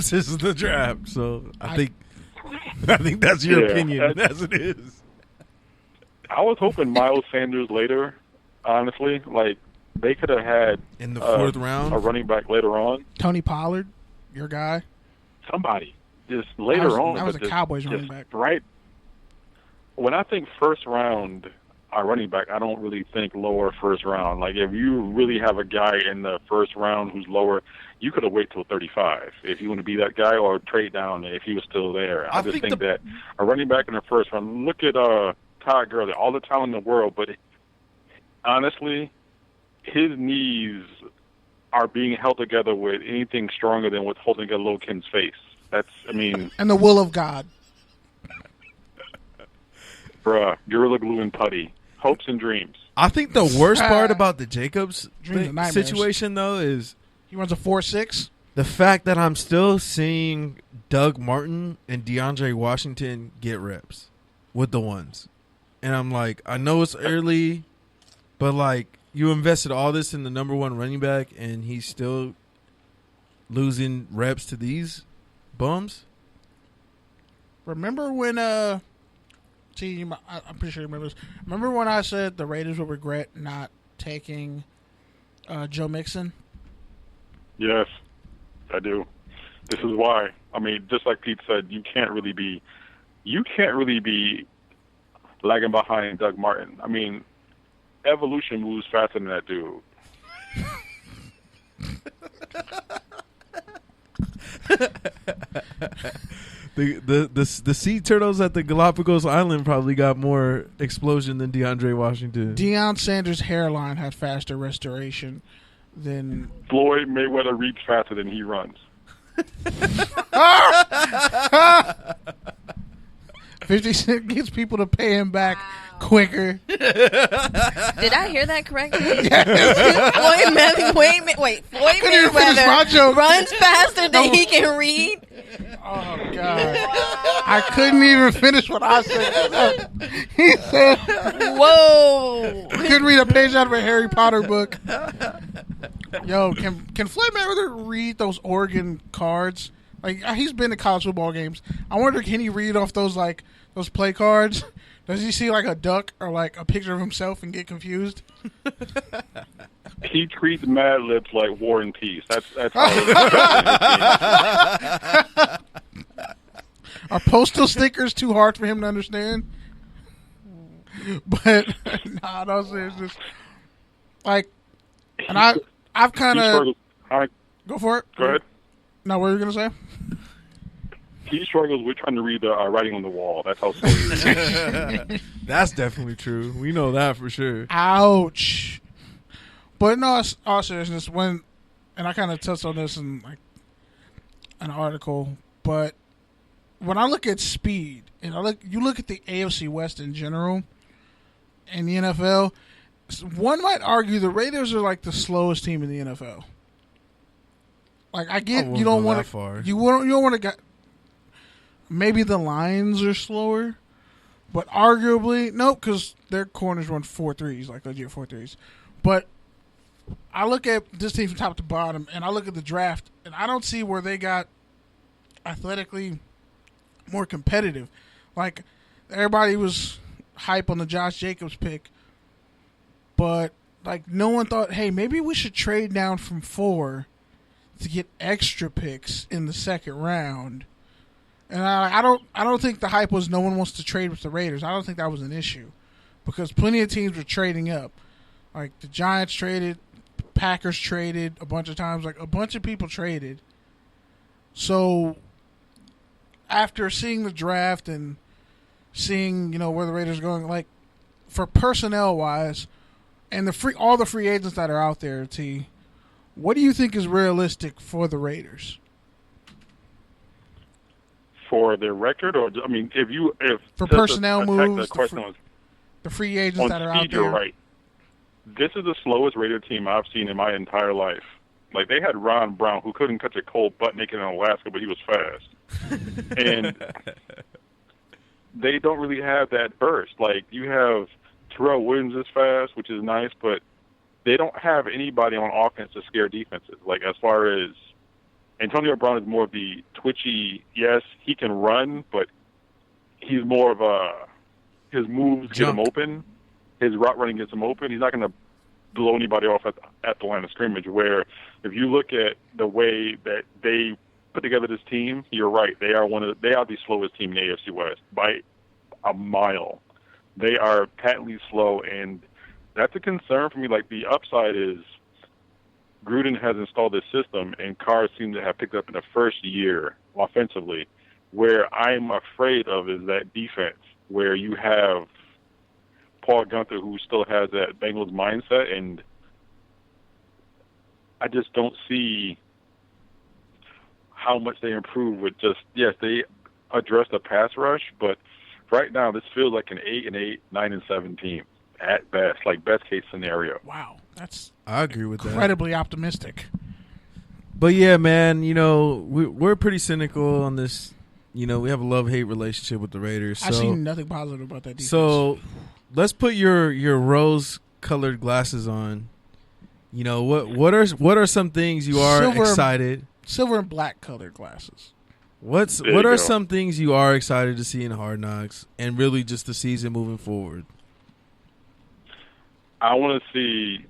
synopsis of the draft. So I think that's your opinion as it is. I was hoping Miles Sanders later, honestly. Like, they could have had in the 4th round a running back later on. Tony Pollard, your guy. Somebody just later on. That was a Cowboys running back, right? When I think first round, running back, I don't really think lower first round. Like, if you really have a guy in the first round who's lower, you could have waited till 35 if you want to be that guy, or trade down if he was still there. I just think that a running back in the first round. Look at Todd Gurley, all the talent in the world, but honestly, his knees are being held together with anything stronger than what's holding a little kid's face. And the will of God. Bruh, Gorilla Glue and putty. Hopes and dreams. I think the worst part about the Jacobs situation, though, is he runs a 4.6. The fact that I'm still seeing Doug Martin and DeAndre Washington get reps with the ones. And I'm like, I know it's early, but, like, you invested all this in the number 1 running back, and he's still losing reps to these bums? Remember when I'm pretty sure you remember this. Remember when I said the Raiders will regret not taking Joe Mixon? Yes, I do. This is why. I mean, just like Pete said, you can't really be lagging behind Doug Martin. I mean, evolution moves faster than that dude. The sea turtles at the Galapagos Island probably got more explosion than DeAndre Washington. Deion Sanders' hairline had faster restoration than Floyd Mayweather reads faster than he runs. 50 Cent gets people to pay him back quicker. Did I hear that correctly? Yes. Floyd Mayweather runs faster than he can read. Oh, God. I couldn't even finish what I said. He said, whoa. Couldn't read a page out of a Harry Potter book. Yo, can Floyd Mayweather read those Oregon cards? Like, he's been to college football games. I wonder, can he read off those play cards? Does he see, like, a duck or, like, a picture of himself and get confused? He treats Mad Libs like War and Peace. That's how Are postal stickers too hard for him to understand? But, no, it's just, like, and I've kind of... Go for it. Go ahead. No, what were you going to say? He struggles with trying to read the writing on the wall. That's how slow he is. That's definitely true. We know that for sure. Ouch. But no, all seriousness, and I kind of touched on this in like an article, but when I look at speed, and you look at the AFC West in general, and the NFL, one might argue the Raiders are like the slowest team in the NFL. Like, I get you don't want to, you don't want to get. Maybe the Lions are slower, but arguably nope, because their corners run 4.3s, like legit 4.3s. But I look at this team from top to bottom, and I look at the draft, and I don't see where they got athletically more competitive. Like, everybody was hype on the Josh Jacobs pick, but like no one thought, hey, maybe we should trade down from 4 to get extra picks in the second round. And I don't think the hype was no one wants to trade with the Raiders. I don't think that was an issue because plenty of teams were trading up. Like the Giants traded, Packers traded a bunch of times. Like a bunch of people traded. So after seeing the draft and seeing where the Raiders are going, like for personnel wise, and all the free agents that are out there, T, what do you think is realistic for the Raiders? For their record, or I mean, if for personnel moves, the free agents that are out there. You're right. This is the slowest Raider team I've seen in my entire life. Like they had Ron Brown, who couldn't catch a cold butt naked in Alaska, but he was fast, and they don't really have that burst. Like you have Terrell Williams is fast, which is nice, but they don't have anybody on offense to scare defenses. Like as far as Antonio Brown is more of the twitchy. Yes, he can run, but he's more of his moves get him open. His route running gets him open. He's not going to blow anybody off at the line of scrimmage. Where if you look at the way that they put together this team, you're right. They are the slowest team in the AFC West by a mile. They are patently slow, and that's a concern for me. Like, the upside is Gruden has installed this system, and Carr seems to have picked up in the first year offensively. Where I'm afraid of is that defense, where you have Paul Guenther, who still has that Bengals mindset, and I just don't see how much they improve with just, yes, they address the pass rush, but right now this feels like an 8-8, 9-7 team at best, like best case scenario. Wow, that's I agree with that. Incredibly optimistic. But yeah, man, we're pretty cynical on this. We have a love-hate relationship with the Raiders. So, I've seen nothing positive about that defense. So let's put your rose-colored glasses on. What are some things you are excited? Silver and black colored glasses. What are some things you are excited to see in Hard Knocks and really just the season moving forward? I want to see,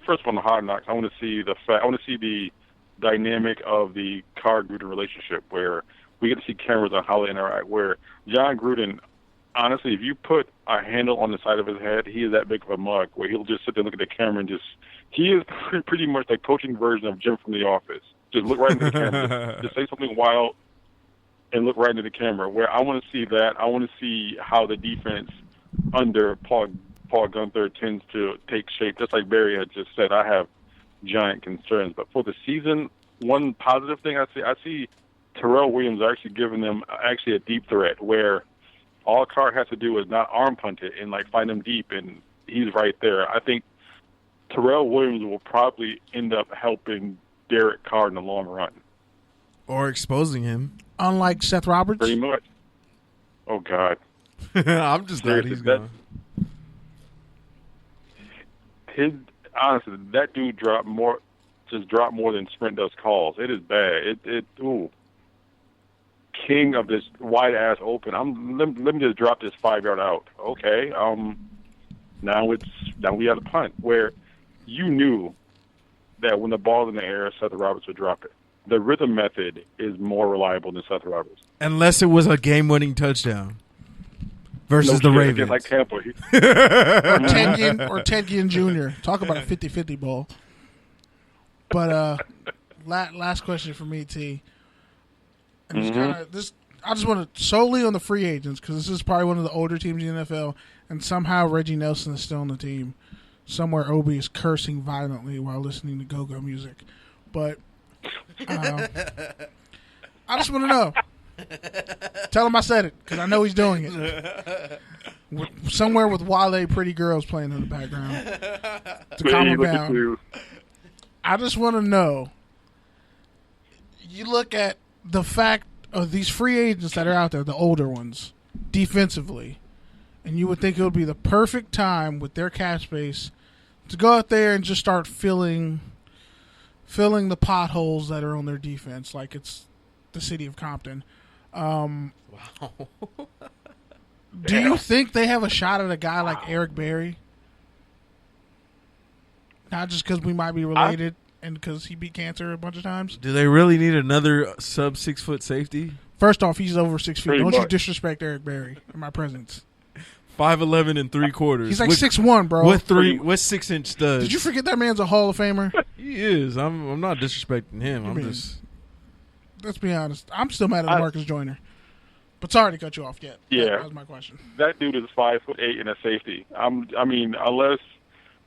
first of all, the Hard Knocks. I want to see the dynamic of the Carr-Gruden relationship, where we get to see cameras on how they interact. Where John Gruden, honestly, if you put a handle on the side of his head, he is that big of a mug where he'll just sit there and look at the camera and he is pretty much the coaching version of Jim from The Office. Just look right into the camera. Just say something wild and look right into the camera. Where I want to see that. I want to see how the defense under Paul Guenther tends to take shape. Just like Barry had just said, I have giant concerns. But for the season, one positive thing I see Terrell Williams actually giving them a deep threat where all Carr has to do is not arm punt it and find him deep, and he's right there. I think Terrell Williams will probably end up helping Derek Carr in the long run. Or exposing him. Unlike Seth Roberts? Pretty much. Oh, God. I'm just glad he's gone. Honestly, that dude dropped more than Sprint does calls. It is bad. Ooh. King of this wide-ass open. Let me just drop this 5-yard out. Okay. Now we have a punt where you knew that when the ball's in the air, Seth Roberts would drop it. The rhythm method is more reliable than Seth Roberts. Unless it was a game-winning touchdown versus the Ravens. Like Tampa. or Ted Ginn Jr. Talk about a 50-50 ball. But last question for me, T. And I just want to solely on the free agents, because this is probably one of the older teams in the NFL, and somehow Reggie Nelson is still on the team. Somewhere Obi is cursing violently while listening to go-go music. But I just want to know. Tell him I said it, because I know he's doing it. Somewhere with Wale pretty girls playing in the background to calm him down. I just want to know. You look at the fact of these free agents that are out there, the older ones, defensively, and you would think it would be the perfect time with their cap space to go out there and just start filling the potholes that are on their defense, like it's the city of Compton. Wow. Do you think they have a shot at a guy like Eric Berry? Not just because we might be related and because he beat cancer a bunch of times. Do they really need another sub-6 foot safety? First off, he's over 6 feet. Pretty Don't much. you disrespect Eric Berry in my presence. 5'11" and 3/4. He's like 6'1", bro. With 6-inch studs. Did you forget that man's a Hall of Famer? He is. I'm not disrespecting him. Let's be honest. I'm still mad at Marcus Joyner. But sorry to cut you off yet. Yeah. That was my question. That dude is 5'8" and a safety. Unless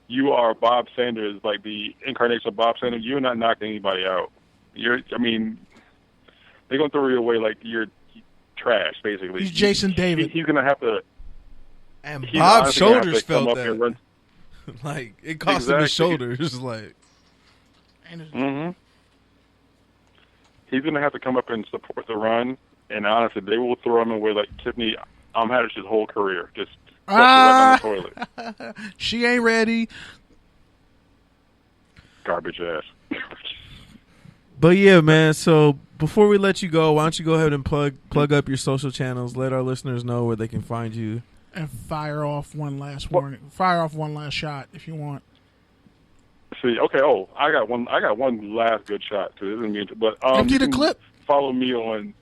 you are Bob Sanders, like the incarnation of Bob Sanders, you're not knocking anybody out. They're gonna throw you away like you're trash, basically. He's Jason David. He's gonna have to. And Bob's shoulders felt that. Run. Like it cost him his shoulders. Like. Mm-hmm. He's gonna have to come up and support the run. And honestly, they will throw him away like Tiffany Haddich's whole career. Just right down the toilet. She ain't ready. Garbage ass. But yeah, man. So before we let you go, why don't you go ahead and plug up your social channels? Let our listeners know where they can find you. And fire off one last warning. Fire off one last shot if you want. See, okay. Oh, I got one last good shot too. But empty the clip. Follow me on.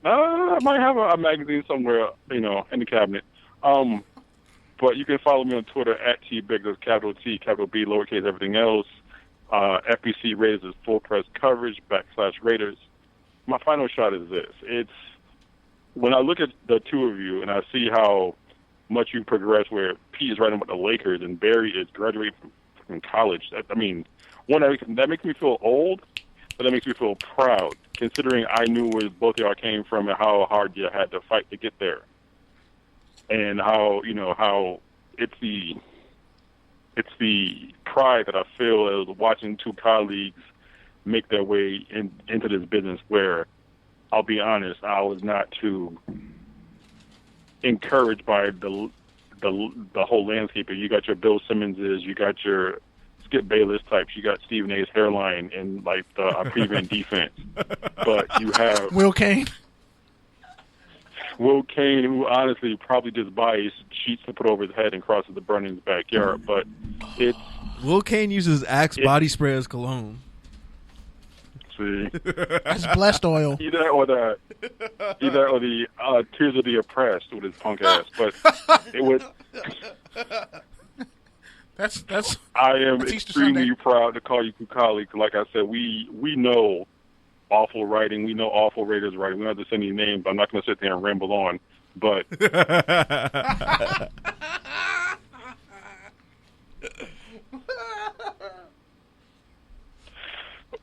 I might have a magazine somewhere, in the cabinet. But you can follow me on Twitter at @tbiggs, that's capital T, capital B, lowercase everything else. FBC Raiders is full press coverage /Raiders. My final shot is this: it's when I look at the two of you and I see how much you progress, where Pete is writing about the Lakers and Barry is graduating from college. That makes me feel old, but that makes me feel proud, considering I knew where both of y'all came from and how hard you had to fight to get there, and how it's the pride that I feel as watching two colleagues make their way into this business. Where I'll be honest, I was not too encouraged by the whole landscape. You got your Bill Simmonses, you got your Skip Bayless types, you got Stephen A's hairline and like the prevent defense. But you have Will Kane, who honestly probably just buys sheets to put over his head and crosses the burn in his backyard. But it's Will Kane uses Axe body spray as cologne. See, that's blessed oil. Either or the Tears of the Oppressed with his punk ass. But it was. That's. I am extremely proud to call you colleagues. Like I said, we know awful writing. We know awful Raiders writing. We don't have to say any names. I'm not going to sit there and ramble on. But.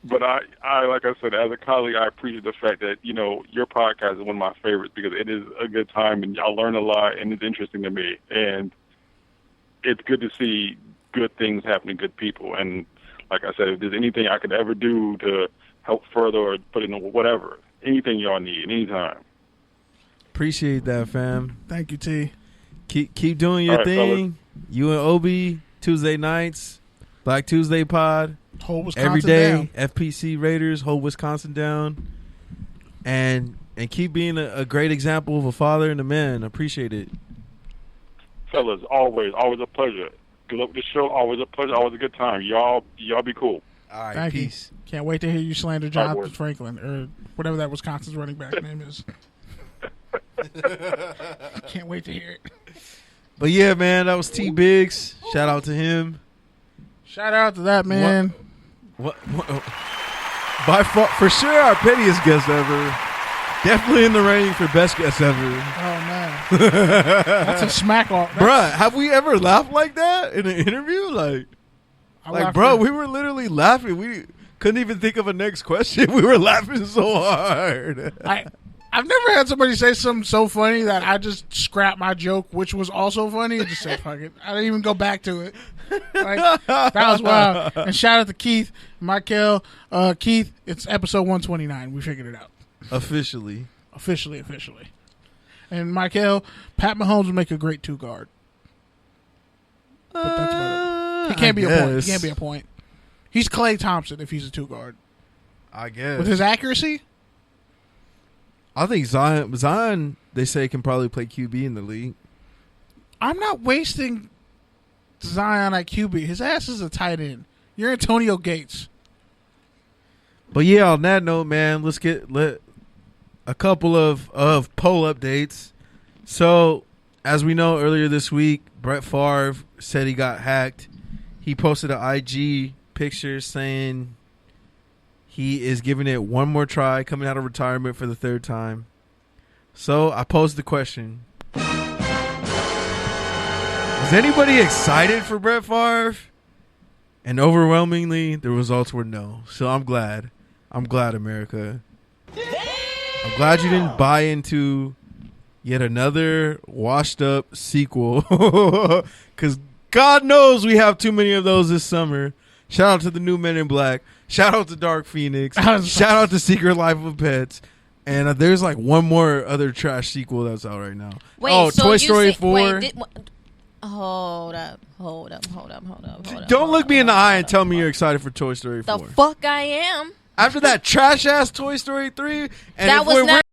But I, like I said, as a colleague, I appreciate the fact that, your podcast is one of my favorites because it is a good time and y'all learn a lot and it's interesting to me. And it's good to see good things happen to good people. And like I said, if there's anything I could ever do to help further or put in whatever, anything y'all need, anytime. Appreciate that, fam. Thank you, T. Keep doing your thing. Fellas. You and Obi, Tuesday nights, Black Tuesday pod. Hold Wisconsin every day, down. FPC Raiders, hold Wisconsin down, and keep being a great example of a father and a man. Appreciate it, fellas. Always a pleasure. Good luck with the show. Always a pleasure. Always a good time. Y'all be cool. All right, Thank peace. You. Can't wait to hear you slander Jonathan Franklin or whatever that Wisconsin's running back name is. Can't wait to hear it. But yeah, man, that was T Biggs. Shout out to him. Shout out to that man. What? By far, for sure, our pettiest guest ever. Definitely in the running for best guest ever. Oh man, that's a smack off, bruh. Have we ever laughed like that in an interview? Bro, we were literally laughing. We couldn't even think of a next question. We were laughing so hard. I've never had somebody say something so funny that I just scrapped my joke, which was also funny, and just said, fuck it. I didn't even go back to it. That was wild. And shout out to Keith, Michael. Keith, it's episode 129. We figured it out. Officially. And Michael, Pat Mahomes would make a great 2-guard. But that's about it. He can't be a point. He's Klay Thompson if he's a 2-guard. I guess. With his accuracy? I think Zion, they say, can probably play QB in the league. I'm not wasting Zion at QB. His ass is a tight end. You're Antonio Gates. But yeah, on that note, man, let's get a couple of poll updates. So, as we know, earlier this week, Brett Favre said he got hacked. He posted an IG picture saying he is giving it one more try, coming out of retirement for the 3rd time. So I posed the question. Is anybody excited for Brett Favre? And overwhelmingly, the results were no. So I'm glad. I'm glad, America. I'm glad you didn't buy into yet another washed up sequel. Because God knows we have too many of those this summer. Shout out to the new Men in Black. Shout out to Dark Phoenix. Shout out to Secret Life of Pets. And there's like one more other trash sequel that's out right now. Wait, so Toy Story 4. Hold up. Don't look me in the eye and tell me you're excited for Toy Story 4. The fuck I am. after that trash ass Toy Story 3, and That if was we're not